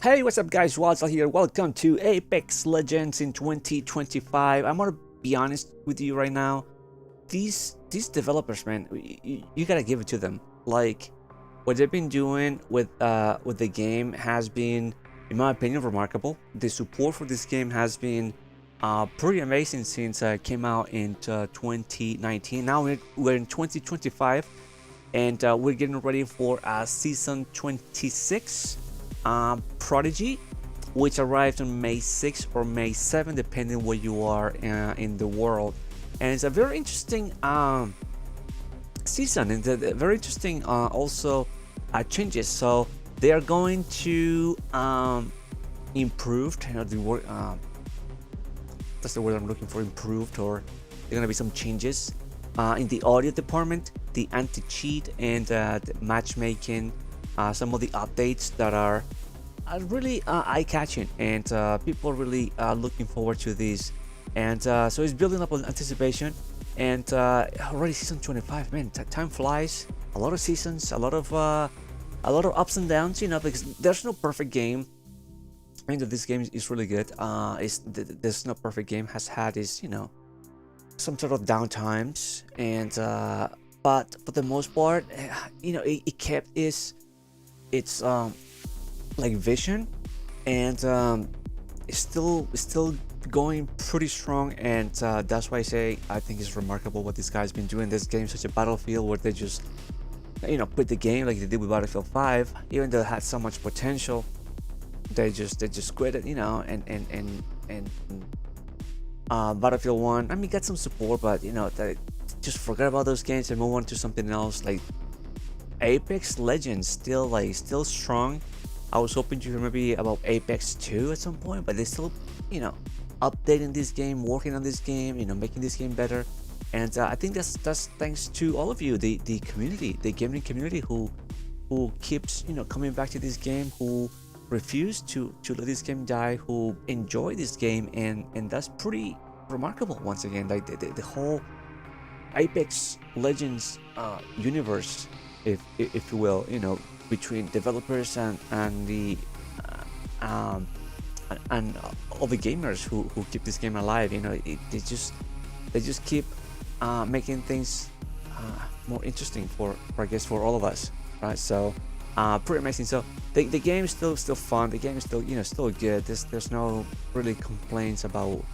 Hey, what's up guys, Wadsal here. Welcome to Apex Legends in 2025. I'm gonna be honest with you right now. These developers, man, you gotta give it to them. Like, what they've been doing with the game has been, in my opinion, remarkable. The support for this game has been pretty amazing since it came out in 2019. Now we're in 2025, and we're getting ready for season 26, Prodigy, which arrived on May 6th or May 7th, depending where you are in the world. And it's a very interesting season, and very interesting also changes. So they are going to improved. You know, the word that's the word I'm looking for. Improved, or there are gonna be some changes in the audio department, the anti-cheat, and the matchmaking. Some of the updates that are really eye-catching, and people are really looking forward to these. And so it's building up on anticipation. And already season 25, man, time flies. A lot of seasons, a lot of ups and downs, you know, because there's no perfect game. I mean, that this game is really good. There's no perfect game. Has had is, you know, some sort of downtimes, and but for the most part, you know, it kept its like vision, and it's still going pretty strong. And that's why I think it's remarkable what this guy's been doing. This game is such a battlefield where they just, you know, quit the game like they did with Battlefield 5, even though it had so much potential. They just quit it, you know. And Battlefield 1, I mean, got some support, but you know, they just forget about those games and move on to something else. Like Apex Legends still strong. I was hoping to hear maybe about Apex 2 at some point, but they still, you know, updating this game, working on this game, you know, making this game better. And I think that's thanks to all of you, the community, the gaming community, who keeps, you know, coming back to this game, who refuse to let this game die, who enjoy this game. And that's pretty remarkable. Once again, like the whole Apex Legends universe, if you will, you know, between developers and the and all the gamers who keep this game alive. You know, they just keep making things more interesting for I guess for all of us, right? So pretty amazing. So the game is still fun. The game is still, you know, still good. There's no really complaints about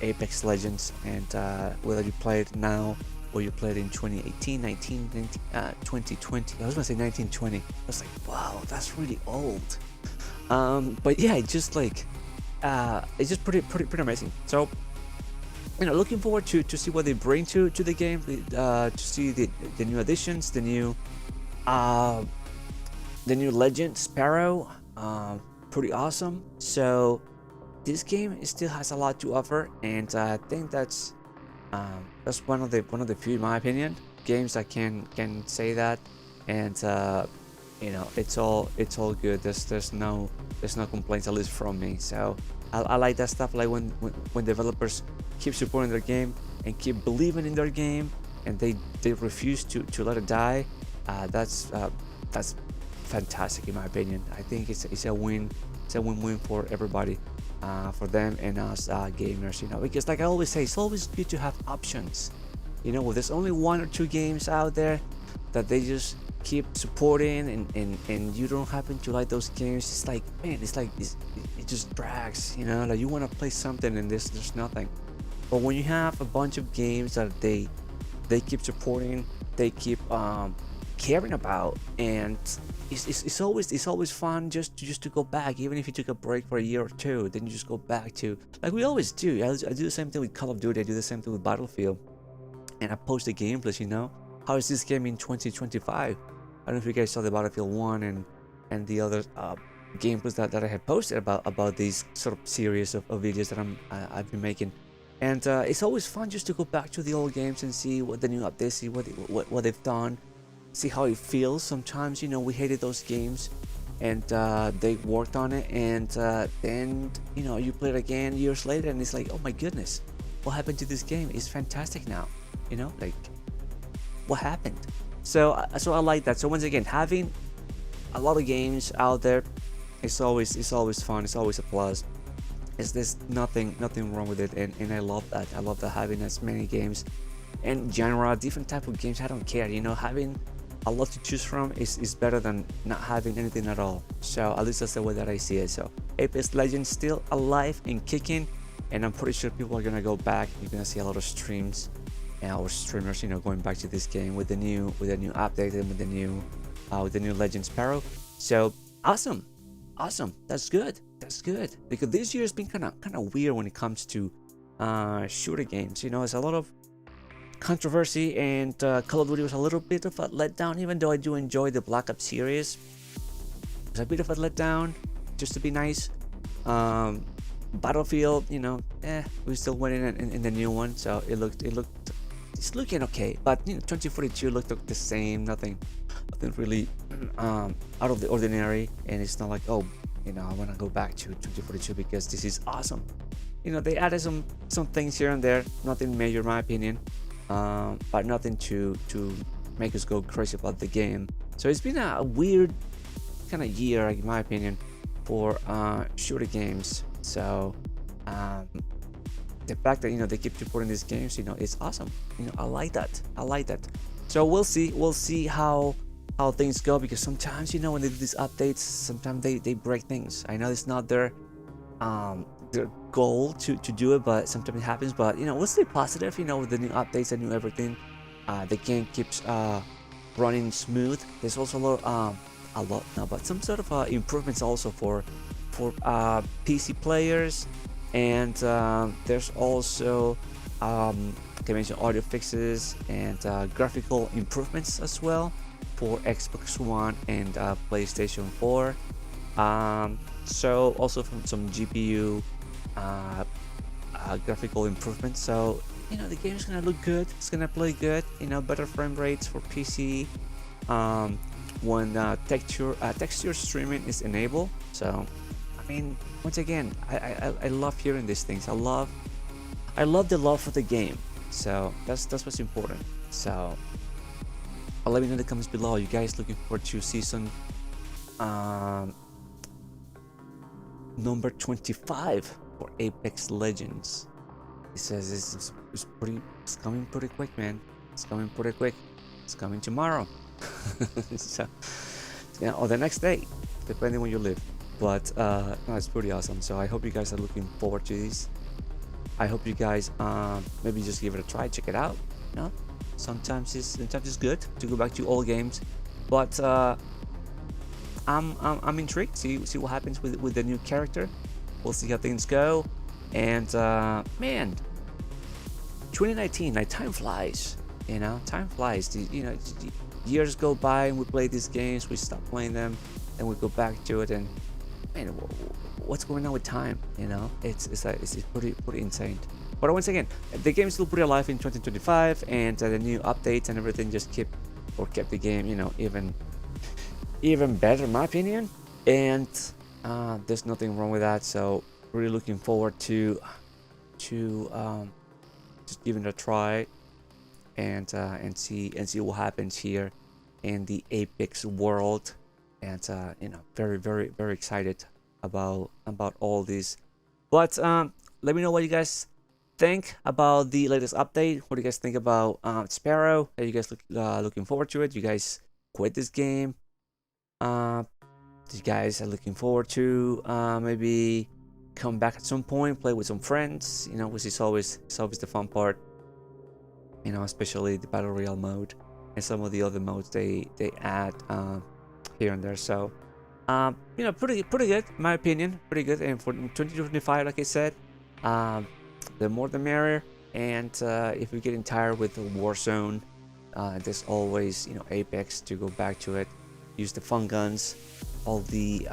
Apex Legends. And whether you play it now or you played in 2018, 2020. I was gonna say 1920. I was like, wow, that's really old. But yeah, it's just like it's just pretty amazing. So, you know, looking forward to see what they bring to the game, to see the new additions, the new Legend Sparrow. Pretty awesome. So this game still has a lot to offer, and I think that's one of the few, in my opinion, games that can say that. And you know, it's all good. There's no complaints, at least from me. So I like that stuff. Like when developers keep supporting their game and keep believing in their game, and they refuse to let it die. That's fantastic, in my opinion. I think it's a win. It's a win-win for everybody, for them and us gamers. You know, because like I always say, it's always good to have options. You know, there's only one or two games out there that they just keep supporting, and you don't happen to like those games. It's like, man, it's like it just drags. You know, like you want to play something and there's nothing. But when you have a bunch of games that they keep supporting, they keep caring about, and it's always fun just to go back. Even if you took a break for a year or two, then you just go back to, like we always do. I do the same thing with Call of Duty. I do the same thing with Battlefield, and I post the gameplays. You know, how is this game in 2025? I don't know if you guys saw the Battlefield 1 and the other gameplays that I had posted about these sort of series of videos that I've been making. And it's always fun just to go back to the old games and see what the new updates, see what they've done, see how it feels. Sometimes, you know, we hated those games, and they worked on it, and then, you know, you play it again years later, and it's like, oh my goodness, what happened to this game? It's fantastic now. You know, like, what happened? So I like that. So once again, having a lot of games out there. It's always fun. It's always a plus. There's nothing wrong with it, and I love that. I love that having as many games and genre, different type of games. I don't care. Having a lot to choose from is better than not having anything at all. So at least that's the way that I see it. So Apex Legends still alive and kicking, and I'm pretty sure people are gonna go back. You're gonna see a lot of streams and our streamers, going back to this game with the new update and with the new Legend Sparrow. So awesome. That's good. Because this year has been kind of weird when it comes to shooter games. There's a lot of controversy, and Call of Duty was a little bit of a letdown. Even though I do enjoy the Black Ops series, it's a bit of a letdown. Just to be nice, Battlefield, we're still waiting in the new one, so it's looking okay. But 2042 looked the same. Nothing really out of the ordinary, and it's not like, oh, I want to go back to 2042 because this is awesome. They added some things here and there, nothing major in my opinion, but nothing to make us go crazy about the game. So it's been a weird kind of year, in my opinion, for shooter games. So the fact that they keep supporting these games, it's awesome. I like that. So we'll see how things go, because sometimes when they do these updates, sometimes they break things. I know it's not their goal to do it, but sometimes it happens. But we'll stay positive. With the new updates and new everything, the game keeps running smooth. There's also but some sort of improvements also for PC players, and there's also like I mentioned, audio fixes and graphical improvements as well for Xbox One and PlayStation 4. So also from some GPU graphical improvements. So the game is gonna look good. It's gonna play good. Better frame rates for PC when texture streaming is enabled. So once again, I love hearing these things. I love the love for the game. So that's what's important. So let me know in the comments below. You guys looking forward to season number 25 for Apex Legends? It says it's coming pretty quick, man. It's coming pretty quick. It's coming tomorrow. So or the next day, depending where you live. But no, it's pretty awesome. So I hope you guys are looking forward to this. I hope you guys maybe just give it a try, check it out. Sometimes it's good to go back to old games, but I'm intrigued. See what happens with the new character. We'll see how things go. And man, 2019, like time flies. Time flies. Years go by and we play these games, we stop playing them, and we go back to it, and man, what's going on with time? It's pretty insane. But once again, the game is still pretty alive in 2025, and the new updates and everything just kept the game, even better, in my opinion. And there's nothing wrong with that. So really looking forward to just giving it a try, and see what happens here in the Apex world. And very excited about all this. But let me know what you guys think about the latest update. What do you guys think about Sparrow? Are you guys looking forward to it? You guys quit this game? You guys are looking forward to maybe come back at some point, play with some friends, which is always the fun part, especially the battle royale mode and some of the other modes they add here and there. So pretty good in my opinion, pretty good. And for 2025, like I said, the more the merrier. And if you're getting tired with the Warzone, there's always Apex to go back to it. Use the fun guns, all the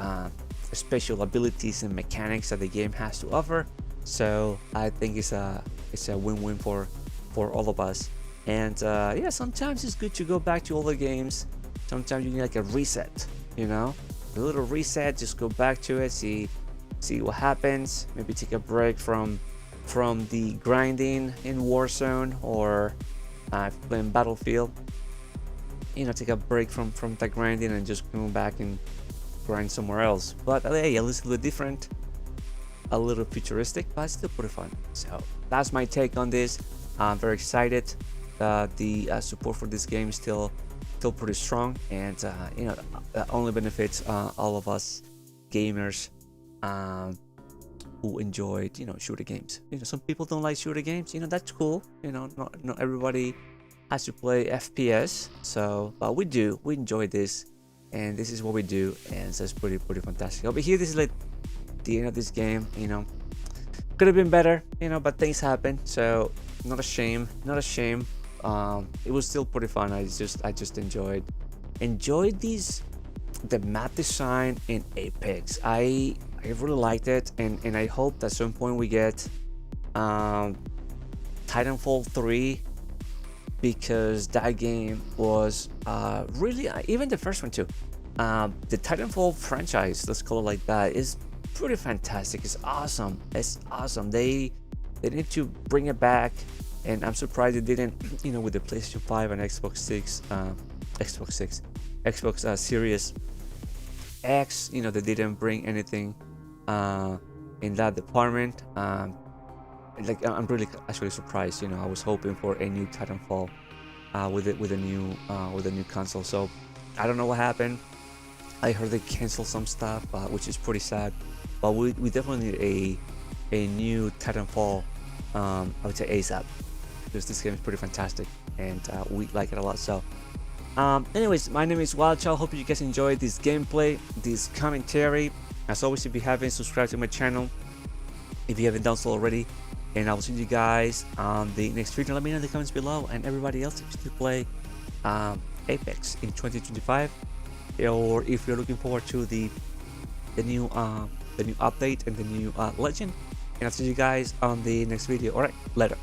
special abilities and mechanics that the game has to offer. So I think it's a win-win for all of us. And yeah, sometimes it's good to go back to older games. Sometimes you need like a reset, a little reset. Just go back to it, see what happens. Maybe take a break from the grinding in Warzone, or playing Battlefield, take a break from that grinding and just come back and grind somewhere else. But hey, at least a little different, a little futuristic, but still pretty fun. So that's my take on this. I'm very excited. The support for this game is still pretty strong, and that only benefits all of us gamers who enjoyed shooter games. Some people don't like shooter games. That's cool. Not everybody has to play FPS. So, but we do. We enjoy this, and this is what we do, and so it's pretty fantastic. Over here, this is like the end of this game. Could have been better, but things happen. So not a shame. It was still pretty fun. I just enjoyed the map design in Apex. I really liked it, and I hope that at some point we get Titanfall 3, because that game was really, even the first one too. The Titanfall franchise, let's call it like that, is pretty fantastic. It's awesome. They need to bring it back, and I'm surprised they didn't. With the PlayStation 5 and Xbox Series X, they didn't bring anything in that department. I'm really actually surprised. I was hoping for a new Titanfall with a new console. So I don't know what happened. I heard they canceled some stuff, which is pretty sad. But we definitely need a new Titanfall. I would say ASAP, because this game is pretty fantastic, and we like it a lot. So anyways, my name is Wildchild. Hope you guys enjoyed this gameplay, this commentary. As always, if you haven't subscribed to my channel, if you haven't done so already, and I will see you guys on the next video. Let me know in the comments below, and everybody else, if you play Apex in 2025, or if you're looking forward to the new update and the new legend. And I'll see you guys on the next video. All right, later.